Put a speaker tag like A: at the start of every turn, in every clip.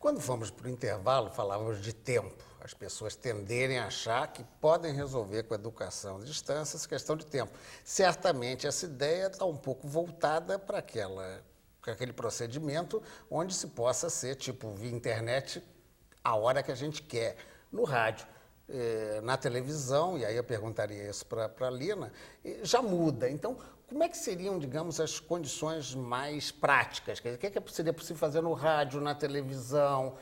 A: Quando fomos para o intervalo, falávamos de tempo. As pessoas tenderem a achar que podem resolver com a educação à distância essa questão de tempo. Certamente essa ideia está um pouco voltada para aquele procedimento onde se possa ser, tipo, via internet, a hora que a gente quer. No rádio, na televisão, e aí eu perguntaria isso para a Lina, já muda. Então, como é que seriam, digamos, as condições mais práticas? Quer dizer, o que seria possível fazer no rádio, na televisão?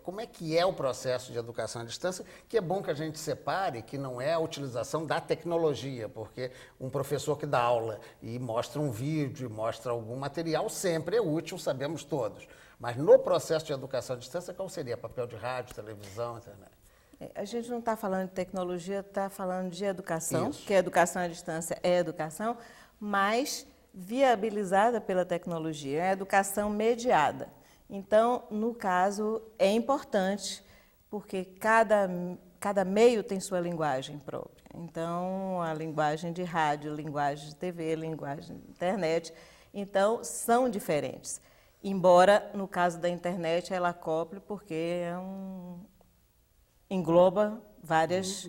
A: Como é que é o processo de educação à distância? Que é bom que a gente separe que não é a utilização da tecnologia, porque um professor que dá aula e mostra um vídeo, mostra algum material, sempre é útil, sabemos todos. Mas no processo de educação à distância, qual seria? Papel de rádio, televisão, internet?
B: A gente não está falando de tecnologia, está falando de educação,
A: Isso.
B: que a educação à distância é educação, mas viabilizada pela tecnologia, é a educação mediada. Então, no caso, é importante, porque cada meio tem sua linguagem própria. Então, a linguagem de rádio, linguagem de TV, linguagem de internet, então, são diferentes. Embora, no caso da internet, ela acople, porque engloba várias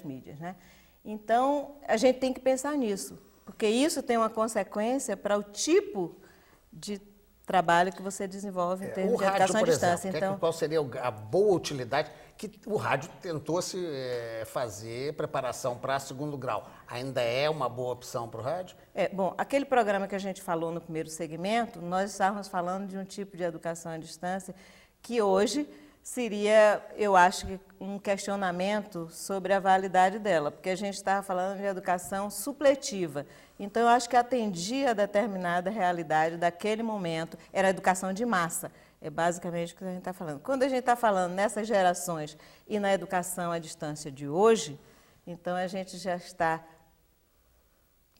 B: mídias, né? Então, a gente tem que pensar nisso, porque isso tem uma consequência para o tipo de trabalho que você desenvolve em termos de educação à distância.
A: Então, qual seria a boa utilidade que o rádio tentou fazer preparação para segundo grau? Ainda é uma boa opção para o rádio?
B: Bom, aquele programa que a gente falou no primeiro segmento, nós estávamos falando de um tipo de educação à distância que hoje seria, eu acho, um questionamento sobre a validade dela, porque a gente estava falando de educação supletiva. Então, eu acho que atendia a determinada realidade daquele momento, era a educação de massa. É basicamente o que a gente está falando. Quando a gente está falando nessas gerações e na educação à distância de hoje, então a gente já está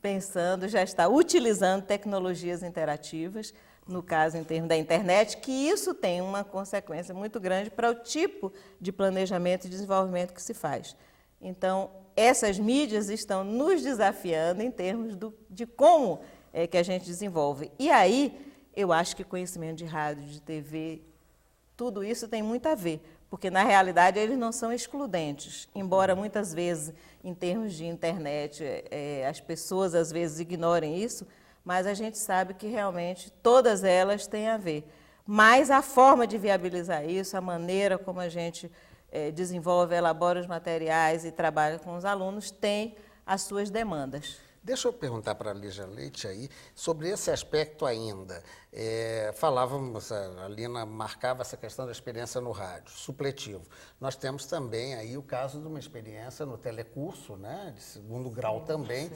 B: pensando, já está utilizando tecnologias interativas, no caso, em termos da internet, que isso tem uma consequência muito grande para o tipo de planejamento e desenvolvimento que se faz. Então, essas mídias estão nos desafiando em termos de como é que a gente desenvolve. E aí, eu acho que conhecimento de rádio, de TV, tudo isso tem muito a ver, porque, na realidade, eles não são excludentes, embora muitas vezes, em termos de internet, as pessoas, às vezes, ignorem isso, mas a gente sabe que realmente todas elas têm a ver. Mas a forma de viabilizar isso, a maneira como a gente desenvolve, elabora os materiais e trabalha com os alunos, tem as suas demandas.
A: Deixa eu perguntar para a Lígia Leite aí sobre esse aspecto ainda. Falávamos, a Lina marcava essa questão da experiência no rádio, supletivo. Nós temos também aí o caso de uma experiência no telecurso, né, de segundo grau também.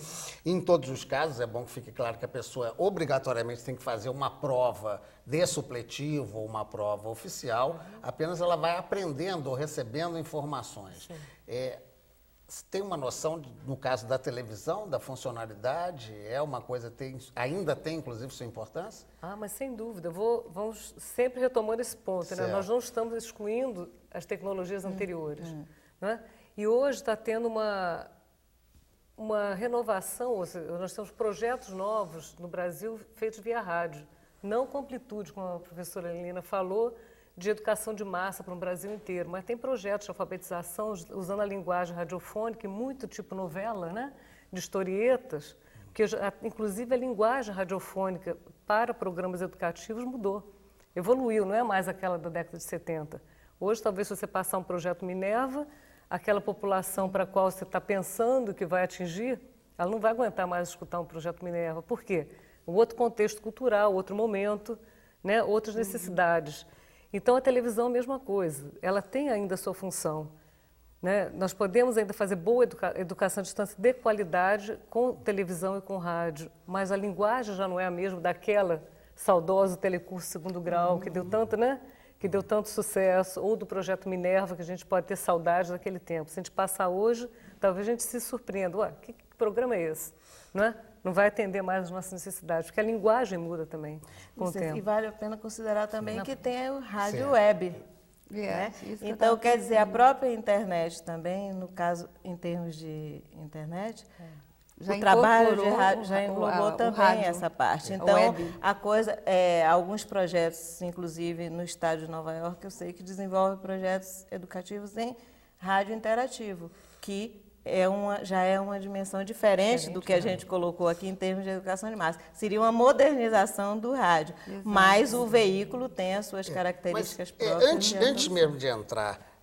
A: Em todos os casos, é bom que fique claro que a pessoa obrigatoriamente tem que fazer uma prova de supletivo ou uma prova oficial, apenas ela vai aprendendo ou recebendo informações. Você tem uma noção, no caso da televisão, da funcionalidade? É uma coisa que ainda tem, inclusive, sua importância?
C: Mas sem dúvida. Vamos sempre retomando esse ponto, né? Nós não estamos excluindo as tecnologias anteriores. Né? E hoje está tendo uma renovação, ou seja, nós temos projetos novos no Brasil feitos via rádio, não com amplitude, como a professora Lina falou, de educação de massa para o Brasil inteiro, mas tem projetos de alfabetização usando a linguagem radiofônica, muito tipo novela, né? De historietas, porque inclusive a linguagem radiofônica para programas educativos mudou, evoluiu, não é mais aquela da década de 70. Hoje, talvez, se você passar um projeto Minerva, aquela população para a qual você está pensando que vai atingir, ela não vai aguentar mais escutar um projeto Minerva. Por quê? Um outro contexto cultural, outro momento, né? Outras necessidades. Então, a televisão, a mesma coisa, ela tem ainda a sua função. Né? Nós podemos ainda fazer boa educação à distância de qualidade com televisão e com rádio, mas a linguagem já não é a mesma daquela saudosa telecurso segundo grau, que deu tanto, né? Que deu tanto sucesso, ou do projeto Minerva, que a gente pode ter saudade daquele tempo. Se a gente passar hoje, talvez a gente se surpreenda. Ué, que programa é esse? Não é? Não vai atender mais as nossas necessidades, porque a linguagem muda também com o tempo.
B: E vale a pena considerar também que tem o rádio web. Né? Então, quer dizer, a própria internet também, no caso, em termos de internet, O trabalho de rádio já englobou também essa parte. Então, alguns projetos, inclusive no estado de Nova York, eu sei que desenvolve projetos educativos em rádio interativo, que já é uma dimensão diferente do que a gente colocou aqui em termos de educação de massa. Seria uma modernização do rádio, mas o veículo tem as suas características próprias.
A: Antes mesmo de entrar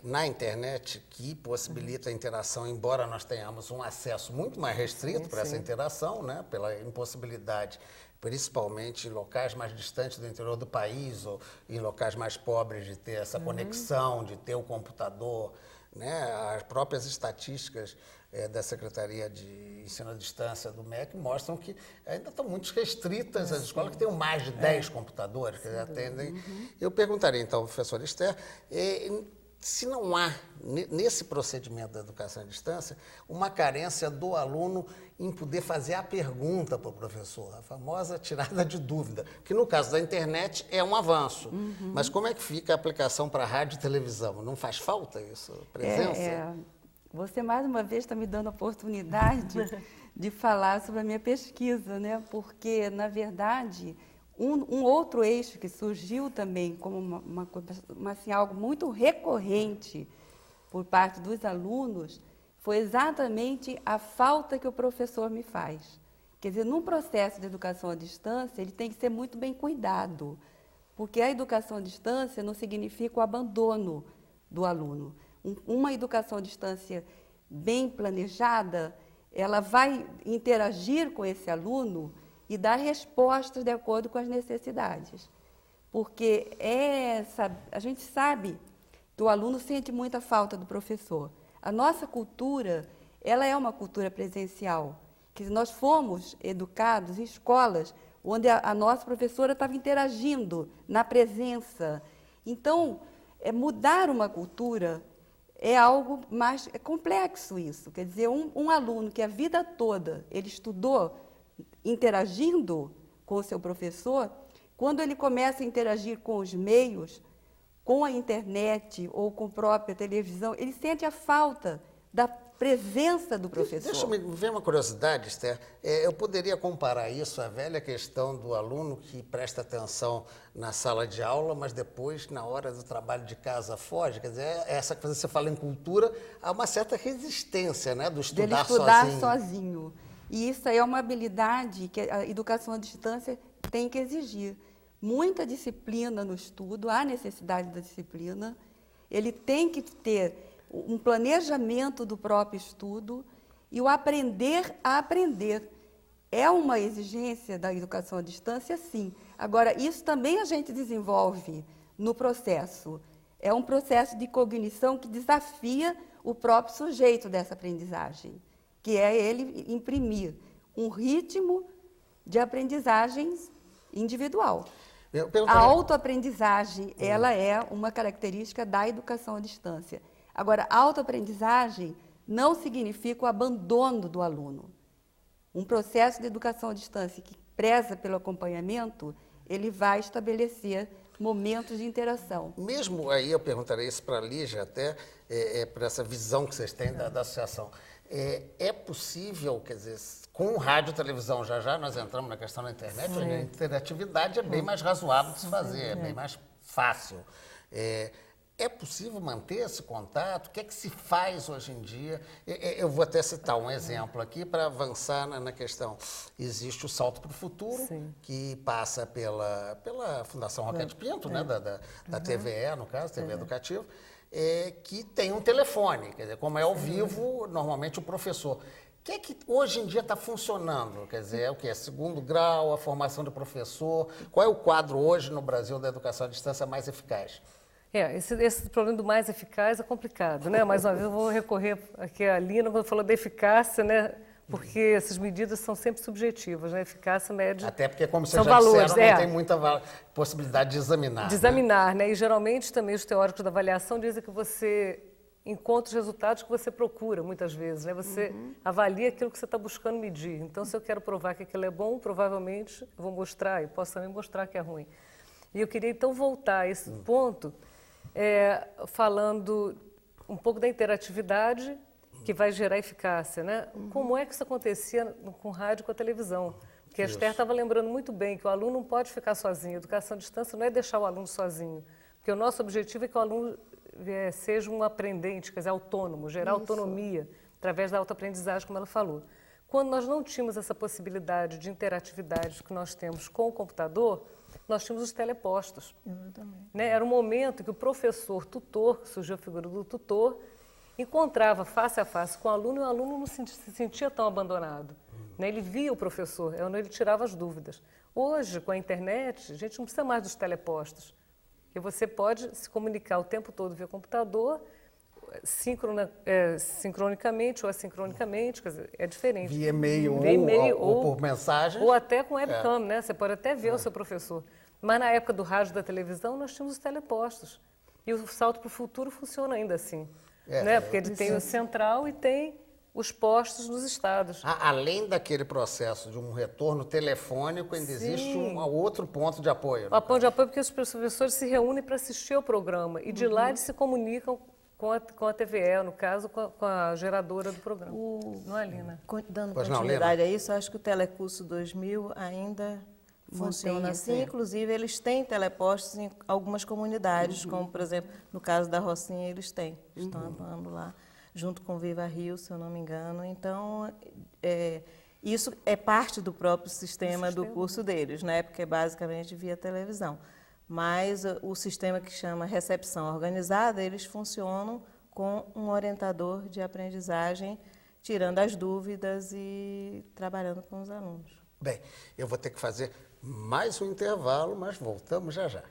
A: na internet, que possibilita a interação, embora nós tenhamos um acesso muito mais restrito para essa interação, né, pela impossibilidade, principalmente em locais mais distantes do interior do país ou em locais mais pobres, de ter essa conexão, de ter o computador, né? As próprias estatísticas da Secretaria de Ensino à Distância do MEC mostram que ainda estão muito restritas as escolas que têm mais de 10 computadores que atendem. Eu perguntaria, então, professora Esther, se não há, nesse procedimento da educação à distância, uma carência do aluno em poder fazer a pergunta para o professor, a famosa tirada de dúvida, que no caso da internet é um avanço. Mas como é que fica a aplicação para rádio e televisão? Não faz falta isso, presença?
D: Você, mais uma vez, está me dando a oportunidade de falar sobre a minha pesquisa, né? Porque, na verdade, um outro eixo que surgiu também como assim, algo muito recorrente por parte dos alunos foi exatamente a falta que o professor me faz. Quer dizer, num processo de educação à distância, ele tem que ser muito bem cuidado, porque a educação à distância não significa o abandono do aluno. Uma educação à distância bem planejada, ela vai interagir com esse aluno e dar respostas de acordo com as necessidades. Porque a gente sabe que o aluno sente muita falta do professor. A nossa cultura, ela é uma cultura presencial, que nós fomos educados em escolas onde a nossa professora estava interagindo na presença. Então, mudar uma cultura é algo mais complexo isso. Quer dizer, um aluno que a vida toda ele estudou interagindo com o seu professor, quando ele começa a interagir com os meios, com a internet ou com a própria televisão, ele sente a falta da presença do professor.
A: Deixa eu ver uma curiosidade, Esther. Eu poderia comparar isso à velha questão do aluno que presta atenção na sala de aula, mas depois, na hora do trabalho de casa, foge. Quer dizer, essa que você fala em cultura, há uma certa resistência, né, do estudar
D: sozinho. E isso aí é uma habilidade que a educação à distância tem que exigir. Muita disciplina no estudo, há necessidade da disciplina. Ele tem que ter um planejamento do próprio estudo e o aprender a aprender. É uma exigência da educação à distância, sim. Agora, isso também a gente desenvolve no processo. É um processo de cognição que desafia o próprio sujeito dessa aprendizagem, que é ele imprimir um ritmo de aprendizagens individual. A autoaprendizagem, ela é uma característica da educação à distância. Agora, a autoaprendizagem não significa o abandono do aluno. Um processo de educação à distância que preza pelo acompanhamento, ele vai estabelecer momentos de interação.
A: Mesmo aí, eu perguntarei isso para a Lígia até, para essa visão que vocês têm da associação. É possível, quer dizer, com rádio e televisão, já nós entramos na questão da internet, onde a interatividade é bem mais razoável de se fazer, é bem mais fácil. É possível manter esse contato? O que é que se faz hoje em dia? Eu vou até citar um exemplo aqui para avançar na questão. Existe o Salto para o Futuro, que passa pela Fundação Roquete Pinto, né, da TVE, no caso, TV Educativo, que tem um telefone, quer dizer, como é ao vivo, normalmente o professor. O que é que hoje em dia está funcionando? Quer dizer, o que é segundo grau, a formação do professor? Qual é o quadro hoje no Brasil da educação à distância mais eficaz?
C: Esse problema do mais eficaz é complicado, né? Mais uma vez eu vou recorrer aqui à Lina, quando falou da eficácia, né? Porque essas medidas são sempre subjetivas, né? Eficácia média.
A: Até porque, como vocês
C: são
A: já
C: valores,
A: disseram, não tem muita possibilidade de examinar.
C: De examinar, né? E geralmente também os teóricos da avaliação dizem que você encontra os resultados que você procura, muitas vezes, né? Você avalia aquilo que você está buscando medir. Então, se eu quero provar que aquilo é bom, provavelmente eu vou mostrar, e posso também mostrar que é ruim. E eu queria, então, voltar a esse ponto, falando um pouco da interatividade que vai gerar eficácia, né? Como é que isso acontecia com rádio e com a televisão? Porque a Esther estava lembrando muito bem que o aluno não pode ficar sozinho. A educação à distância não é deixar o aluno sozinho, porque o nosso objetivo é que o aluno seja um aprendente, quer dizer, autônomo, gerar autonomia através da autoaprendizagem, como ela falou. Quando nós não tínhamos essa possibilidade de interatividade que nós temos com o computador, nós tínhamos os telepostos. Né? Era um momento que o professor tutor, que surgiu a figura do tutor, encontrava face a face com o aluno e o aluno não se sentia tão abandonado. Né? Ele via o professor, é onde ele tirava as dúvidas. Hoje, com a internet, a gente não precisa mais dos telepostos, porque você pode se comunicar o tempo todo via computador, sincronicamente ou assincronicamente, quer dizer, é diferente.
A: Via e-mail ou por mensagem.
C: Ou até com webcam, né? Você pode até ver o seu professor. Mas na época do rádio e da televisão, nós tínhamos os telepostos. E o salto para o futuro funciona ainda assim. Né? Porque ele tem o central e tem os postos nos estados.
A: Além daquele processo de um retorno telefônico, ainda existe um outro ponto de apoio.
C: O ponto de apoio porque os professores se reúnem para assistir ao programa e de lá eles se comunicam com a TVE, no caso, com a geradora do programa. Não é, Lina?
B: Dando continuidade a isso, acho que o Telecurso 2000 ainda funciona assim. Inclusive, eles têm telepostos em algumas comunidades, como, por exemplo, no caso da Rocinha, eles têm. Estão atuando lá, junto com Viva Rio, se eu não me engano. Então, isso é parte do próprio sistema do curso deles, né? Porque é basicamente via televisão. Mas o sistema que chama recepção organizada, eles funcionam com um orientador de aprendizagem, tirando as dúvidas e trabalhando com os alunos.
A: Bem, eu vou ter que fazer mais um intervalo, mas voltamos já já.